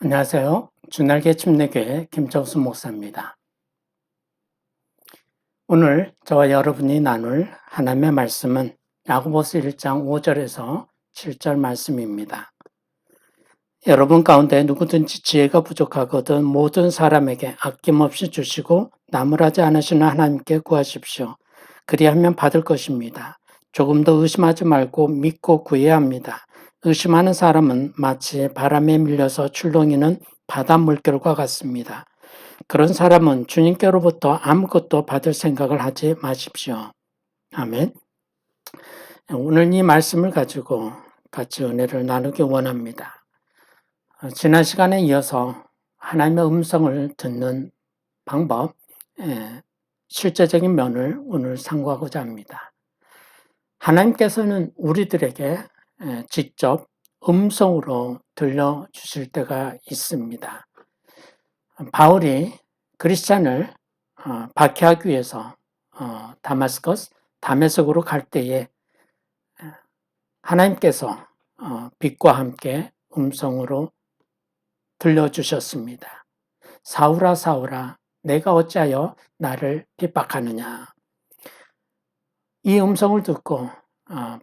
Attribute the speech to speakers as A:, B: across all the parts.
A: 안녕하세요. 주날개 침례교회 김정수 목사입니다. 오늘 저와 여러분이 나눌 하나님의 말씀은 야고보서 1장 5절에서 7절 말씀입니다. 여러분 가운데 누구든지 지혜가 부족하거든 모든 사람에게 아낌없이 주시고 나무라지 않으시는 하나님께 구하십시오. 그리하면 받을 것입니다. 조금 더 의심하지 말고 믿고 구해야 합니다. 의심하는 사람은 마치 바람에 밀려서 출렁이는 바다 물결과 같습니다. 그런 사람은 주님께로부터 아무것도 받을 생각을 하지 마십시오. 아멘. 오늘 이 말씀을 가지고 같이 은혜를 나누기 원합니다. 지난 시간에 이어서 하나님의 음성을 듣는 방법, 실제적인 면을 오늘 상고하고자 합니다. 하나님께서는 우리들에게 직접 음성으로 들려주실 때가 있습니다. 바울이 그리스찬을 박해하기 위해서 다메섹으로 갈 때에 하나님께서 빛과 함께 음성으로 들려주셨습니다. 사울아 사울아 내가 어찌하여 나를 핍박하느냐. 이 음성을 듣고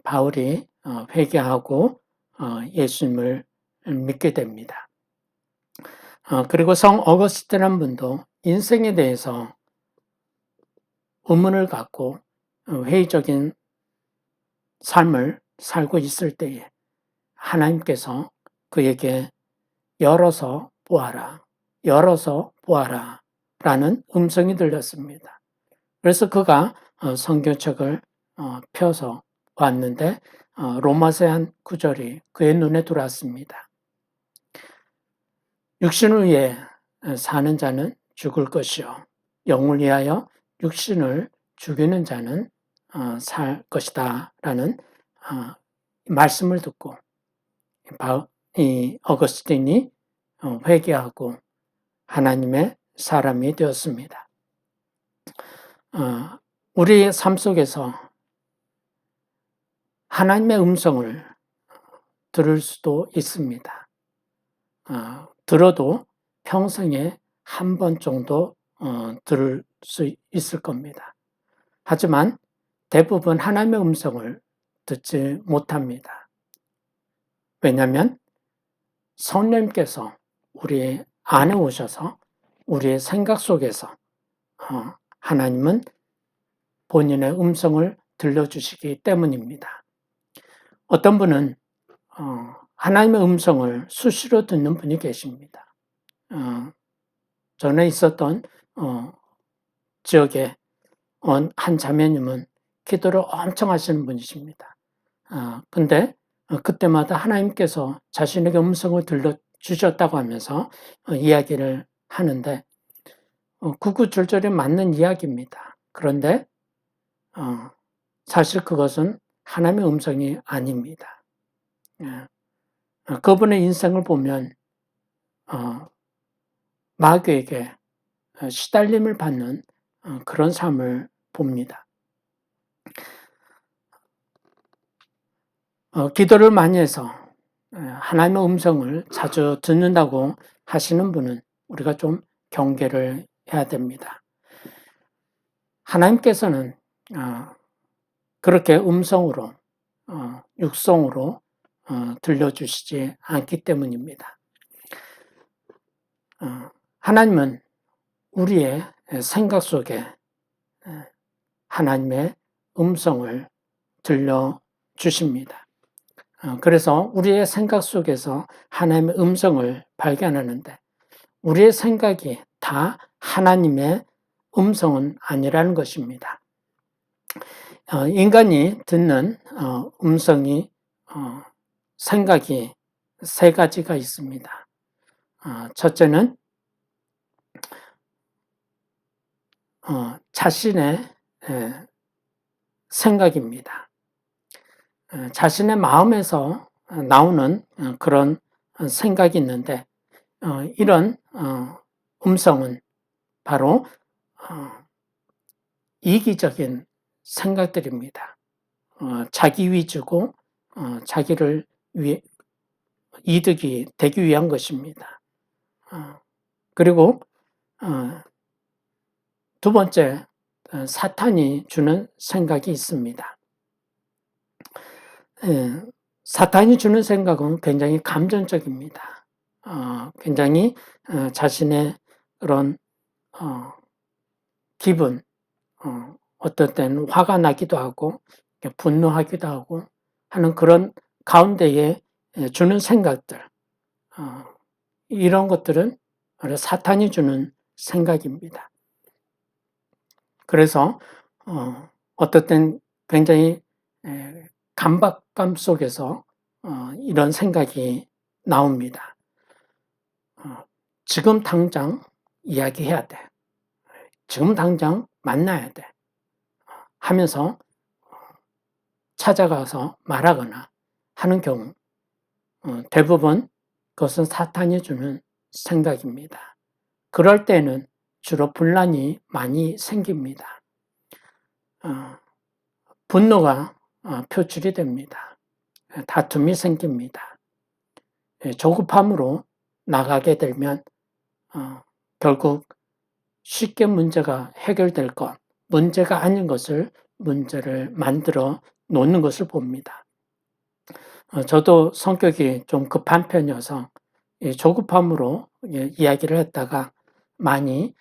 A: 바울이 회개하고 예수님을 믿게 됩니다. 그리고 성 어거스틴이라는 분도 인생에 대해서 의문을 갖고 회의적인 삶을 살고 있을 때에 하나님께서 그에게 열어서 보아라 라는 음성이 들렸습니다. 그래서 그가 성경책을 펴서 왔는데 로마서 한 구절이 그의 눈에 들어왔습니다. 육신을 위해 사는 자는 죽을 것이요 영을 위하여 육신을 죽이는 자는 살 것이다 라는 말씀을 듣고 이 어거스틴이 회개하고 하나님의 사람이 되었습니다. 우리의 삶 속에서 하나님의 음성을 들을 수도 있습니다. 들어도 평생에 한 번 정도 들을 수 있을 겁니다. 하지만 대부분 하나님의 음성을 듣지 못합니다. 왜냐하면 성령님께서 우리 안에 오셔서 우리의 생각 속에서 하나님은 본인의 음성을 들려주시기 때문입니다. 어떤 분은 하나님의 음성을 수시로 듣는 분이 계십니다. 전에 있었던 지역에 한 자매님은 기도를 엄청 하시는 분이십니다. 근데 그때마다 하나님께서 자신에게 음성을 들려주셨다고 하면서 이야기를 하는데 구구절절히 맞는 이야기입니다. 그런데 사실 그것은 하나님의 음성이 아닙니다. 그분의 인생을 보면 마귀에게 시달림을 받는 그런 삶을 봅니다. 기도를 많이 해서 하나님의 음성을 자주 듣는다고 하시는 분은 우리가 좀 경계를 해야 됩니다. 하나님께서는 그렇게 음성으로 육성으로 들려주시지 않기 때문입니다. 하나님은 우리의 생각 속에 하나님의 음성을 들려주십니다. 그래서 우리의 생각 속에서 하나님의 음성을 발견하는데 우리의 생각이 다 하나님의 음성은 아니라는 것입니다. 인간이 듣는 음성이 생각이 세 가지가 있습니다. 첫째는 자신의 생각입니다. 자신의 마음에서 나오는 그런 생각이 있는데 이런 음성은 바로 이기적인 생각들입니다. 자기 위주고 자기를 이득이 되기 위한 것입니다. 그리고 두 번째, 사탄이 주는 생각이 있습니다. 사탄이 주는 생각은 굉장히 감정적입니다. 굉장히 자신의 그런 기분, 어떨 때는 화가 나기도 하고 분노하기도 하고 하는 그런 가운데에 주는 생각들, 이런 것들은 사탄이 주는 생각입니다. 그래서 어떨 땐 굉장히 감박감 속에서 이런 생각이 나옵니다. 지금 당장 이야기해야 돼. 지금 당장 만나야 돼. 하면서 찾아가서 말하거나 하는 경우, 대부분 그것은 사탄이 주는 생각입니다. 그럴 때는 주로 분란이 많이 생깁니다. 분노가 표출이 됩니다. 다툼이 생깁니다. 조급함으로 나가게 되면 결국 쉽게 문제가 해결될 것, 문제가 아닌 것을 문제를 만들어 놓는 것을 봅니다. 저도 성격이 좀 급한 편이어서 조급함으로 이야기를 했다가 많이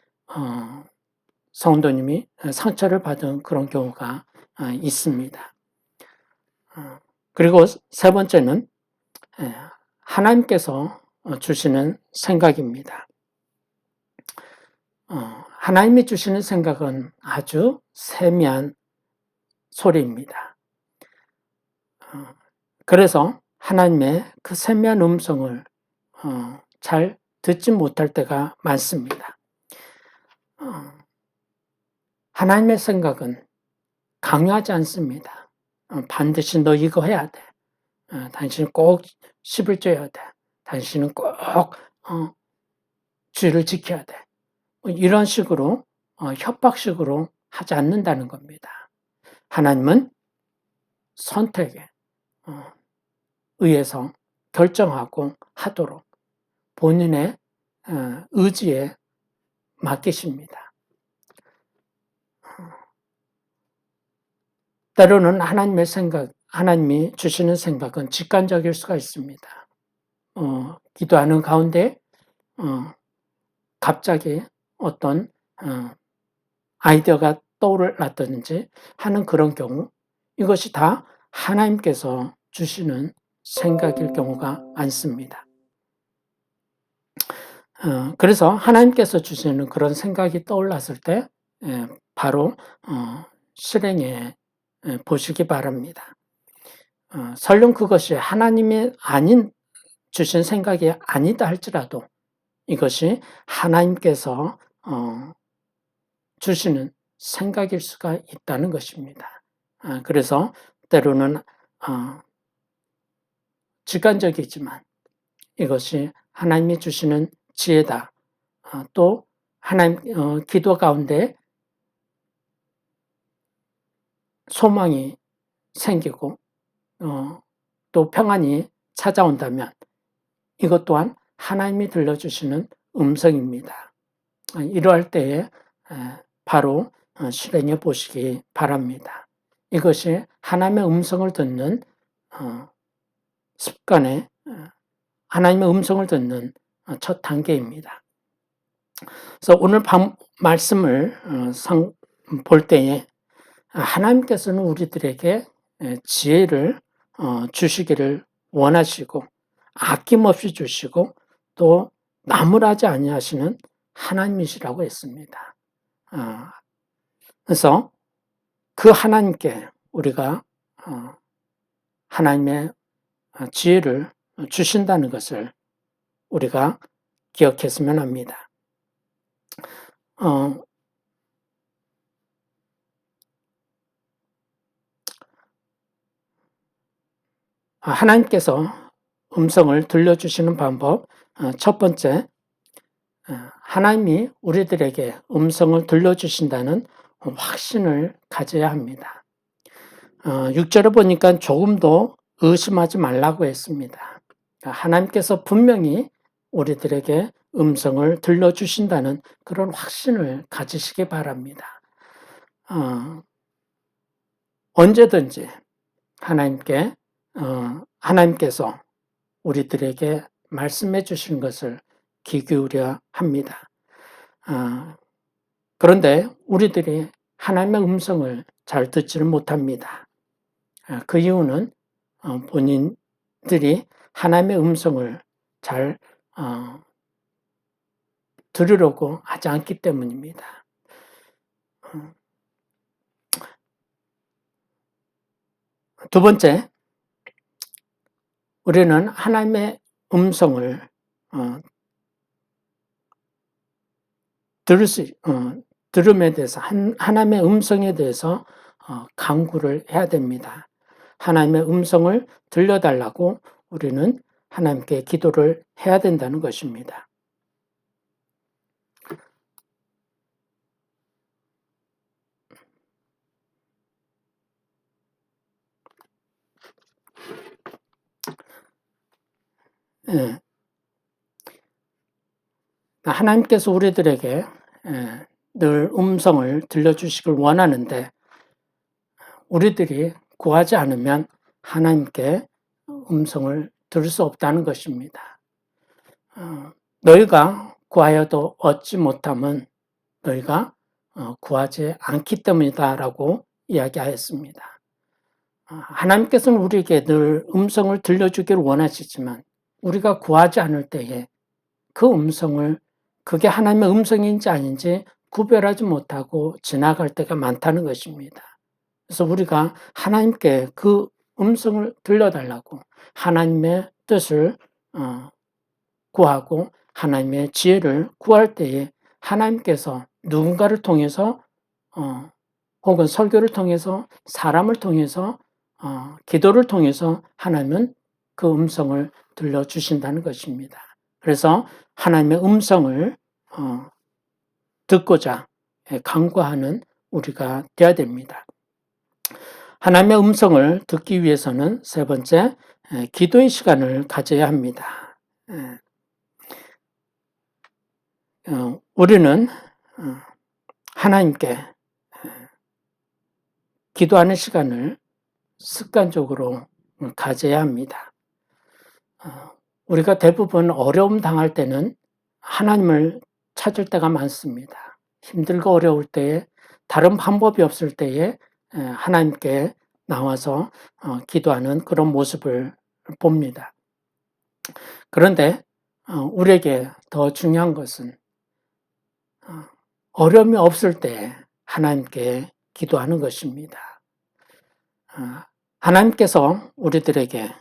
A: 성도님이 상처를 받은 그런 경우가 있습니다. 그리고 세 번째는 하나님께서 주시는 생각입니다. 하나님이 주시는 생각은 아주 세미한 소리입니다. 그래서 하나님의 그 세미한 음성을 잘 듣지 못할 때가 많습니다. 하나님의 생각은 강요하지 않습니다. 반드시 너 이거 해야 돼. 당신은 꼭 11조 해야 돼. 당신은 꼭 주의를 지켜야 돼. 이런 식으로 협박식으로 하지 않는다는 겁니다. 하나님은 선택에 의해서 결정하고 하도록 본인의 의지에 맡기십니다. 때로는 하나님의 생각, 하나님이 주시는 생각은 직관적일 수가 있습니다. 기도하는 가운데 갑자기 어떤 아이디어가 떠올랐든지 하는 그런 경우, 이것이 다 하나님께서 주시는 생각일 경우가 많습니다. 그래서 하나님께서 주시는 그런 생각이 떠올랐을 때 바로 실행해 보시기 바랍니다. 설령 그것이 하나님이 아닌 주신 생각이 아니다 할지라도 이것이 하나님께서 주시는 생각일 수가 있다는 것입니다. 그래서 때로는 직관적이지만 이것이 하나님이 주시는 지혜다. 또 하나님 기도 가운데 소망이 생기고 또 평안이 찾아온다면 이것 또한 하나님이 들려주시는 음성입니다. 이러할 때에 바로 실행해 보시기 바랍니다. 이것이 하나님의 음성을 듣는 습관에 하나님의 음성을 듣는 첫 단계입니다. 그래서 오늘 말씀을 볼 때에 하나님께서는 우리들에게 지혜를 주시기를 원하시고 아낌없이 주시고 또 나무라지 아니하시는 하나님이시라고 했습니다. 그래서 그 하나님께 우리가 하나님의 지혜를 주신다는 것을 우리가 기억했으면 합니다. 하나님께서 음성을 들려주시는 방법, 첫 번째, 하나님이 우리들에게 음성을 들려주신다는 확신을 가져야 합니다. 6절에 보니까 조금도 의심하지 말라고 했습니다. 하나님께서 분명히 우리들에게 음성을 들려주신다는 그런 확신을 가지시기 바랍니다. 언제든지 하나님께서 우리들에게 말씀해 주신 것을 귀 기울여 합니다. 그런데 우리들이 하나님의 음성을 잘 듣지를 못합니다. 그 이유는 본인들이 하나님의 음성을 잘 들으려고 하지 않기 때문입니다. 두 번째, 우리는 하나님의 음성을 들음에 대해서 하나님의 음성에 대해서 간구를 해야 됩니다. 하나님의 음성을 들려달라고 우리는 하나님께 기도를 해야 된다는 것입니다. 하나님께서 우리들에게 늘 음성을 들려주시길 원하는데 우리들이 구하지 않으면 하나님께 음성을 들을 수 없다는 것입니다. 너희가 구하여도 얻지 못함은 너희가 구하지 않기 때문이다라고 이야기하였습니다. 하나님께서는 우리에게 늘 음성을 들려주기를 원하시지만 우리가 구하지 않을 때에 그 음성을 그게 하나님의 음성인지 아닌지 구별하지 못하고 지나갈 때가 많다는 것입니다. 그래서 우리가 하나님께 그 음성을 들려달라고 하나님의 뜻을 구하고 하나님의 지혜를 구할 때에 하나님께서 누군가를 통해서 혹은 설교를 통해서 사람을 통해서 기도를 통해서 하나님은 그 음성을 들려주신다는 것입니다. 그래서 하나님의 음성을 듣고자 간구하는 우리가 되어야 됩니다. 하나님의 음성을 듣기 위해서는 세 번째, 기도의 시간을 가져야 합니다. 우리는 하나님께 기도하는 시간을 습관적으로 가져야 합니다. 우리가 대부분 어려움 당할 때는 하나님을 찾을 때가 많습니다. 힘들고 어려울 때에 다른 방법이 없을 때에 하나님께 나와서 기도하는 그런 모습을 봅니다. 그런데 우리에게 더 중요한 것은 어려움이 없을 때 하나님께 기도하는 것입니다. 하나님께서 우리들에게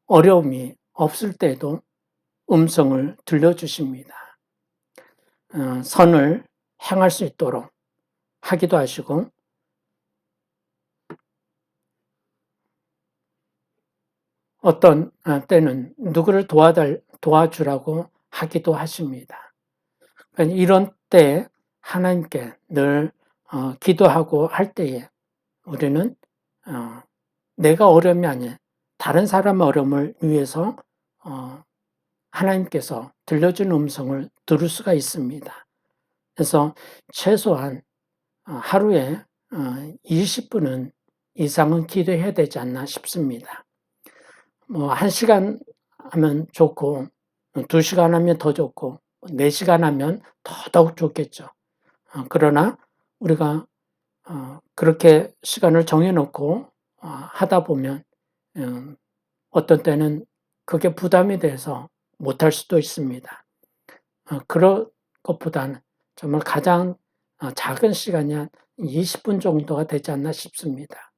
A: 어려움이 없을 때에도 음성을 들려주십니다. 선을 행할 수 있도록 하기도 하시고 어떤 때는 누구를 도와주라고 하기도 하십니다. 이런 때 하나님께 늘 기도하고 할 때에 우리는 내가 어려움이 아닌 다른 사람의 어려움을 위해서 하나님께서 들려주는 음성을 들을 수가 있습니다. 그래서 최소한 하루에 20분은 이상은 기도해야 되지 않나 싶습니다. 1시간 하면 좋고 2시간 하면 더 좋고 4시간 하면 더더욱 좋겠죠. 그러나 우리가 그렇게 시간을 정해놓고 하다 보면 어떤 때는 그게 부담이 돼서 못할 수도 있습니다. 그런 것보다는 정말 가장 작은 시간이 한 20분 정도가 되지 않나 싶습니다.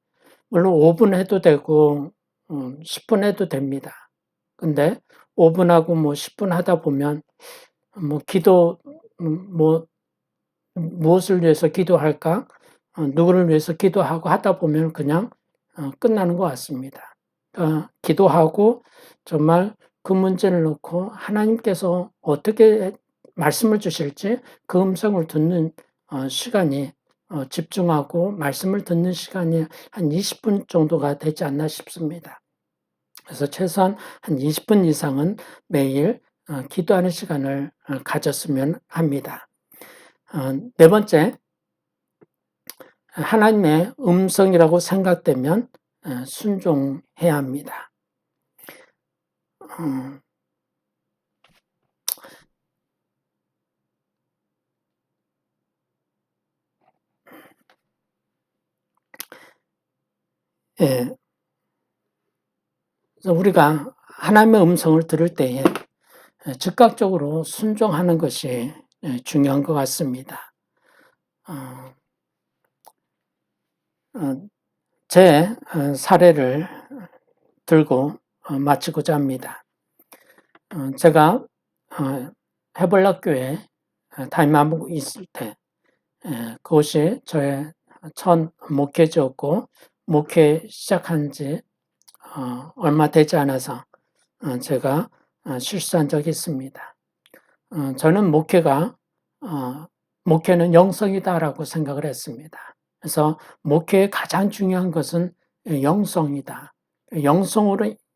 A: 물론 5분 해도 되고 10분 해도 됩니다. 근데 5분하고 10분 하다 보면 무엇을 위해서 기도할까? 누구를 위해서 기도하고 하다 보면 그냥 끝나는 것 같습니다. 기도하고 정말 그 문제를 놓고 하나님께서 어떻게 말씀을 주실지 그 음성을 듣는 시간이 집중하고 말씀을 듣는 시간이 한 20분 정도가 되지 않나 싶습니다. 그래서 최소한 한 20분 이상은 매일 기도하는 시간을 가졌으면 합니다. 네 번째, 하나님의 음성이라고 생각되면 순종해야 합니다. 예, 그래서 우리가 하나님의 음성을 들을 때에 즉각적으로 순종하는 것이 중요한 것 같습니다. 제 사례를 들고 마치고자 합니다. 제가 해벌락교회 담임하고 있을 때 그것이 저의 첫 목회지였고 목회 시작한 지 얼마 되지 않아서 제가 실수한 적이 있습니다. 저는 목회는 영성이다라고 생각을 했습니다. 그래서 목회의 가장 중요한 것은 영성이다.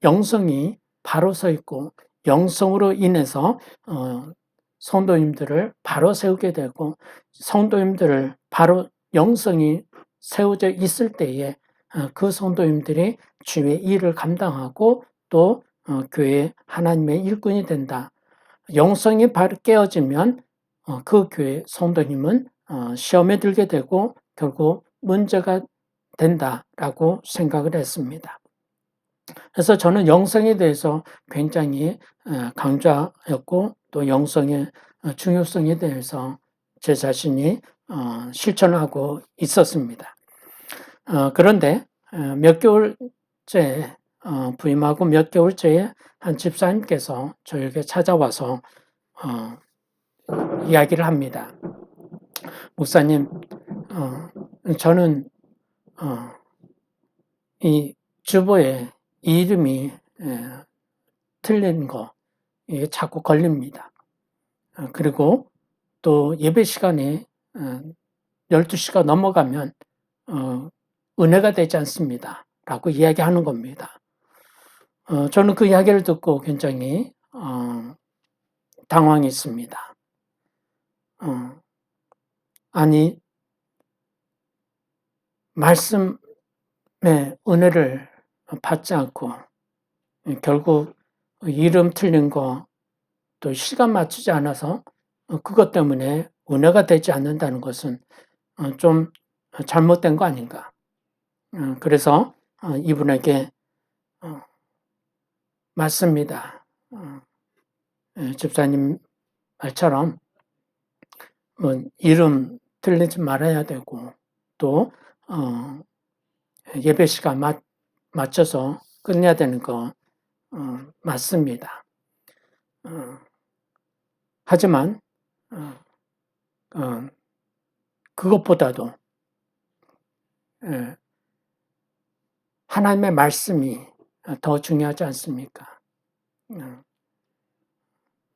A: 영성이 바로 서 있고 영성으로 인해서 성도님들을 바로 세우게 되고 성도님들을 바로 영성이 세워져 있을 때에 그 성도님들이 주의 일을 감당하고 또 교회 하나님의 일꾼이 된다. 영성이 바로 깨어지면 그 교회 성도님은 시험에 들게 되고 결국 문제가 된다라고 생각을 했습니다. 그래서 저는 영성에 대해서 굉장히 강조하였고 또 영성의 중요성에 대해서 제 자신이 실천하고 있었습니다. 그런데 몇 개월째 부임하고 몇 개월째에 한 집사님께서 저에게 찾아와서 이야기를 합니다. 목사님, 저는 이 주보에 이름이 틀린 거 이게 자꾸 걸립니다. 그리고 또 예배 시간이 12시가 넘어가면 은혜가 되지 않습니다. 라고 이야기하는 겁니다. 저는 그 이야기를 듣고 굉장히 당황했습니다. 아니, 말씀의 은혜를 받지 않고 결국 이름 틀린 거 또 시간 맞추지 않아서 그것 때문에 은혜가 되지 않는다는 것은 좀 잘못된 거 아닌가. 그래서 이분에게 맞습니다. 집사님 말처럼 이름 틀리지 말아야 되고 또 예배 시간 맞춰서 끝내야 되는 거 맞습니다. 하지만 그것보다도 하나님의 말씀이 더 중요하지 않습니까?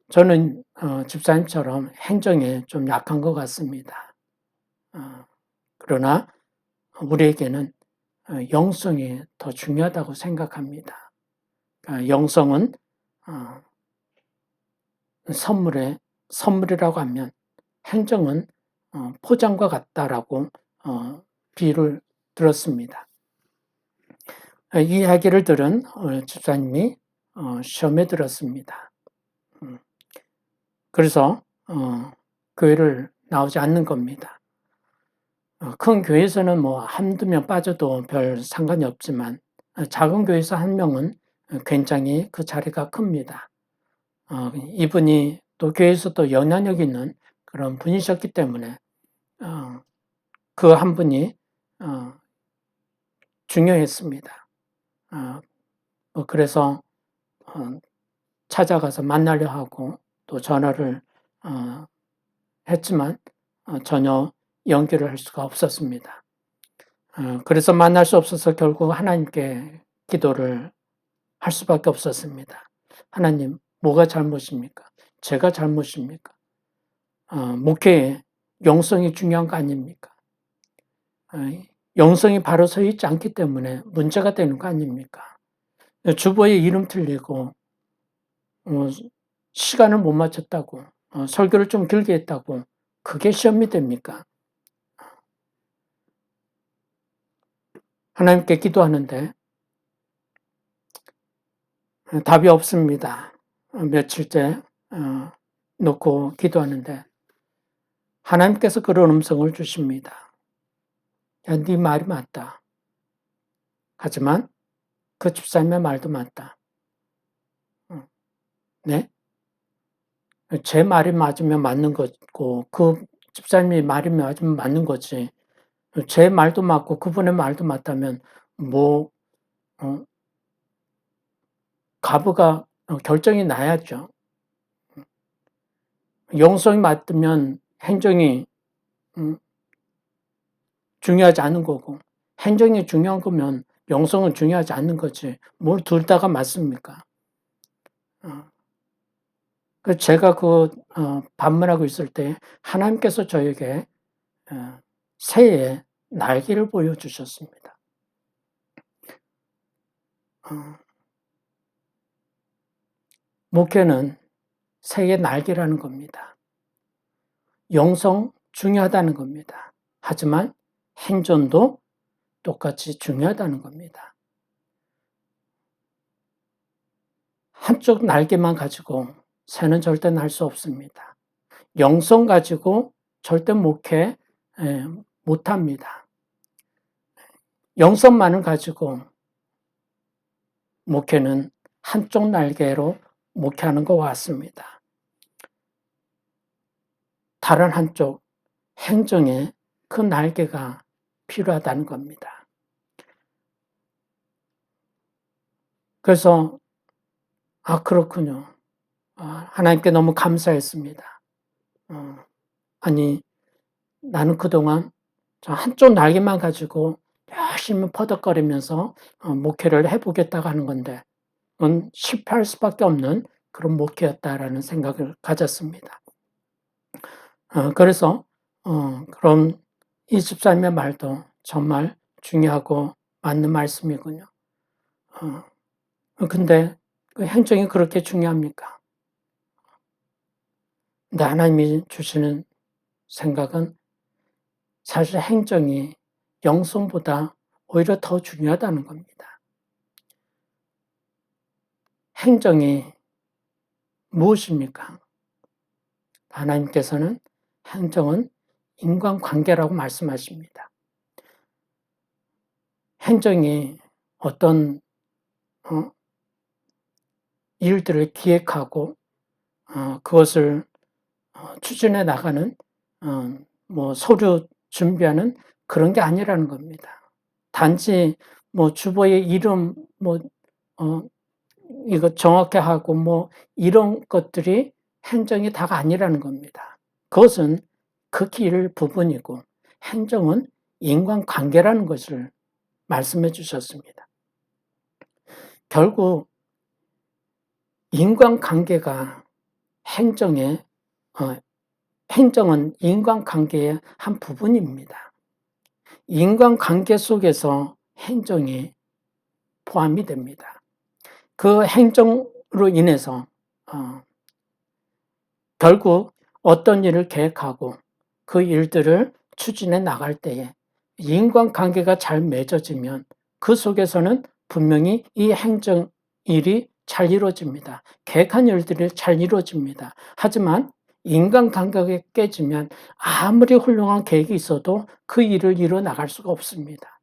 A: 저는 집사님처럼 행정에 좀 약한 것 같습니다. 그러나 우리에게는 영성이 더 중요하다고 생각합니다. 영성은 선물이라고 하면 행정은 포장과 같다라고 비유를 들었습니다. 이 이야기를 들은 집사님이 시험에 들었습니다. 그래서 교회를 나오지 않는 겁니다. 큰 교회에서는 뭐 한두 명 빠져도 별 상관이 없지만 작은 교회에서 한 명은 굉장히 그 자리가 큽니다. 이분이 또 교회에서 또 영향력 있는 그런 분이셨기 때문에 그 한 분이 중요했습니다. 그래서 찾아가서 만나려 하고 또 전화를 했지만 전혀 연결을 할 수가 없었습니다. 그래서 만날 수 없어서 결국 하나님께 기도를 할 수밖에 없었습니다. 하나님, 뭐가 잘못입니까? 제가 잘못입니까? 목회에 영성이 중요한 거 아닙니까? 영성이 바로 서 있지 않기 때문에 문제가 되는 거 아닙니까? 주보에 이름 틀리고 시간을 못 맞췄다고 설교를 좀 길게 했다고 그게 시험이 됩니까? 하나님께 기도하는데 답이 없습니다. 며칠째 놓고 기도하는데 하나님께서 그런 음성을 주십니다. 야, 네 말이 맞다. 하지만 그 집사님의 말도 맞다. 네? 제 말이 맞으면 맞는 거고 그 집사님이 말이 맞으면 맞는 거지. 제 말도 맞고 그분의 말도 맞다면 뭐 가부가 결정이 나야죠. 영성이 맞으면 행정이 중요하지 않은 거고 행정이 중요한 거면 영성은 중요하지 않는 거지. 뭘 둘 다가 맞습니까? 제가 반문하고 있을 때 하나님께서 저에게 새의 날개를 보여주셨습니다. 목회는 새의 날개라는 겁니다. 영성 중요하다는 겁니다. 하지만 행전도 똑같이 중요하다는 겁니다. 한쪽 날개만 가지고 새는 절대 날 수 없습니다. 영성 가지고 절대 목회 못합니다. 영성만을 가지고 목회는 한쪽 날개로 목회하는 것 같습니다. 다른 한쪽 행정에 그 날개가 필요하다는 겁니다. 그래서 그렇군요. 하나님께 너무 감사했습니다. 아니 나는 그동안 저 한쪽 날개만 가지고 열심히 퍼덕거리면서 목회를 해보겠다고 하는 건데 실패할 수밖에 없는 그런 목회였다라는 생각을 가졌습니다. 그래서 그럼 이 집사님의 말도 정말 중요하고 맞는 말씀이군요. 근데 그 행정이 그렇게 중요합니까? 근데 하나님이 주시는 생각은 사실 행정이 영성보다 오히려 더 중요하다는 겁니다. 행정이 무엇입니까? 하나님께서는 행정은 인간관계라고 말씀하십니다. 행정이 어떤 일들을 기획하고 그것을 추진해 나가는 서류 준비하는 그런 게 아니라는 겁니다. 단지 주보의 이름 이거 정확히 하고 이런 것들이 행정이 다가 아니라는 겁니다. 그것은 극히 일부분이고 행정은 인간관계라는 것을 말씀해 주셨습니다. 결국 인간관계가 행정은 인간관계의 한 부분입니다. 인간관계 속에서 행정이 포함이 됩니다. 그 행정으로 인해서 결국 어떤 일을 계획하고 그 일들을 추진해 나갈 때에 인간관계가 잘 맺어지면 그 속에서는 분명히 이 행정일이 잘 이루어집니다. 계획한 일들이 잘 이루어집니다. 하지만 인간관계가 깨지면 아무리 훌륭한 계획이 있어도 그 일을 이루어 나갈 수가 없습니다.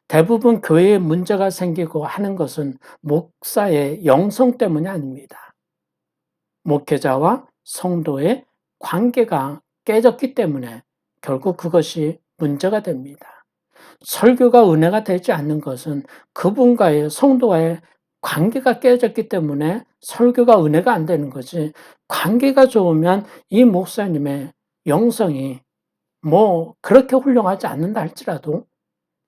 A: 대부분 교회에 문제가 생기고 하는 것은 목사의 영성 때문이 아닙니다. 목회자와 성도의 관계가 깨졌기 때문에 결국 그것이 문제가 됩니다. 설교가 은혜가 되지 않는 것은 그분과의 성도와의 관계가 깨졌기 때문에 설교가 은혜가 안 되는 거지. 관계가 좋으면 이 목사님의 영성이 그렇게 훌륭하지 않는다 할지라도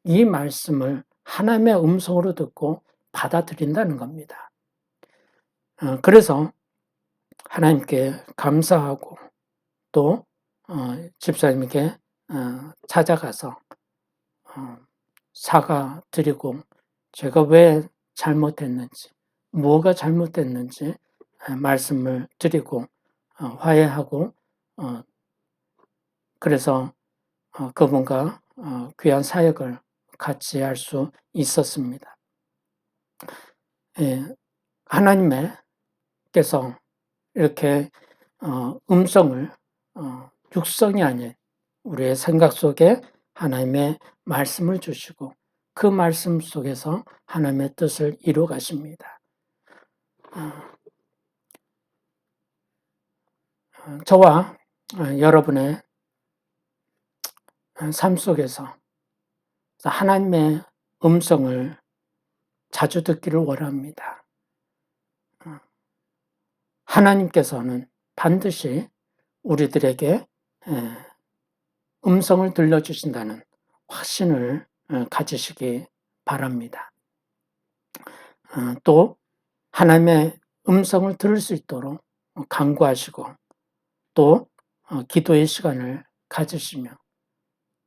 A: 이 말씀을 하나님의 음성으로 듣고 받아들인다는 겁니다. 그래서 하나님께 감사하고 또 집사님께 찾아가서 사과드리고 제가 왜 잘못했는지, 뭐가 잘못됐는지 말씀을 드리고 화해하고 그래서 그분과 귀한 사역을 같이 할 수 있었습니다. 예, 하나님께서 이렇게 음성을 육성이 아닌 우리의 생각 속에 하나님의 말씀을 주시고 그 말씀 속에서 하나님의 뜻을 이루어 가십니다. 저와 여러분의 삶 속에서 하나님의 음성을 자주 듣기를 원합니다. 하나님께서는 반드시 우리들에게 음성을 들려주신다는 확신을 가지시기 바랍니다. 또 하나님의 음성을 들을 수 있도록 간구하시고 또 기도의 시간을 가지시며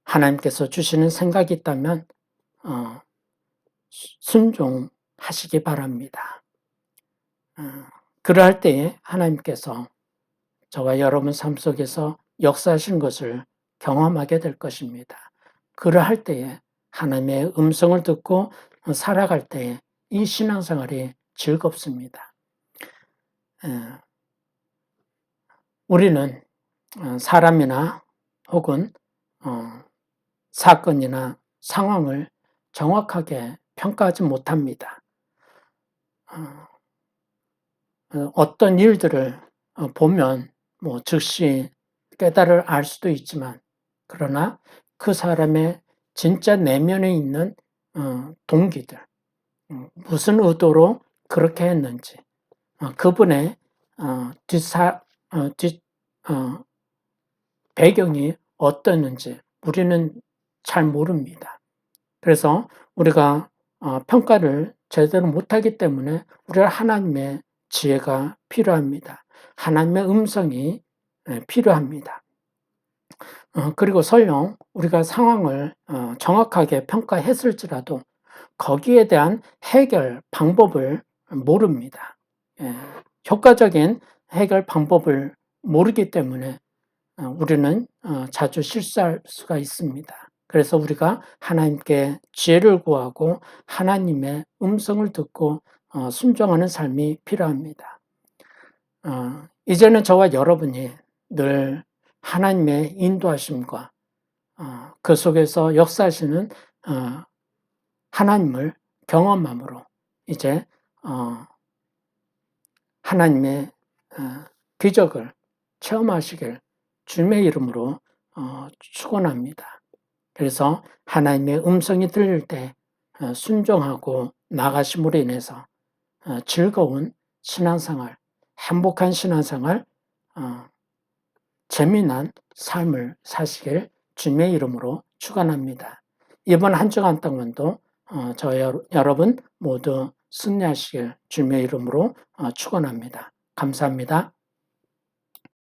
A: 하나님께서 주시는 생각이 있다면 순종하시기 바랍니다. 그러할 때에 하나님께서 저와 여러분 삶 속에서 역사하신 것을 경험하게 될 것입니다. 그러할 때에 하나님의 음성을 듣고 살아갈 때에 이 신앙생활이 즐겁습니다. 우리는 사람이나 혹은 사건이나 상황을 정확하게 평가하지 못합니다. 어떤 일들을 보면 즉시 깨달을 알 수도 있지만 그러나 그 사람의 진짜 내면에 있는 동기들, 무슨 의도로 그렇게 했는지, 그분의 배경이 어떠했는지 우리는 잘 모릅니다. 그래서 우리가 평가를 제대로 못하기 때문에 우리가 하나님의 지혜가 필요합니다. 하나님의 음성이 필요합니다. 그리고 설령 우리가 상황을 정확하게 평가했을지라도 거기에 대한 해결 방법을 모릅니다. 효과적인 해결 방법을 모르기 때문에 우리는 자주 실수할 수가 있습니다. 그래서 우리가 하나님께 지혜를 구하고 하나님의 음성을 듣고 순종하는 삶이 필요합니다. 이제는 저와 여러분이 늘 하나님의 인도하심과 그 속에서 역사하시는 하나님을 경험함으로 이제 하나님의 기적을 체험하시길 주님의 이름으로 축원합니다. 그래서 하나님의 음성이 들릴 때 순종하고 나가심으로 인해서 즐거운 신앙생활, 행복한 신앙생활, 재미난 삶을 사시길 주님의 이름으로 축원합니다. 이번 한 주간 동안도 여러분 모두 승리하시길 주님의 이름으로 축원합니다. 감사합니다.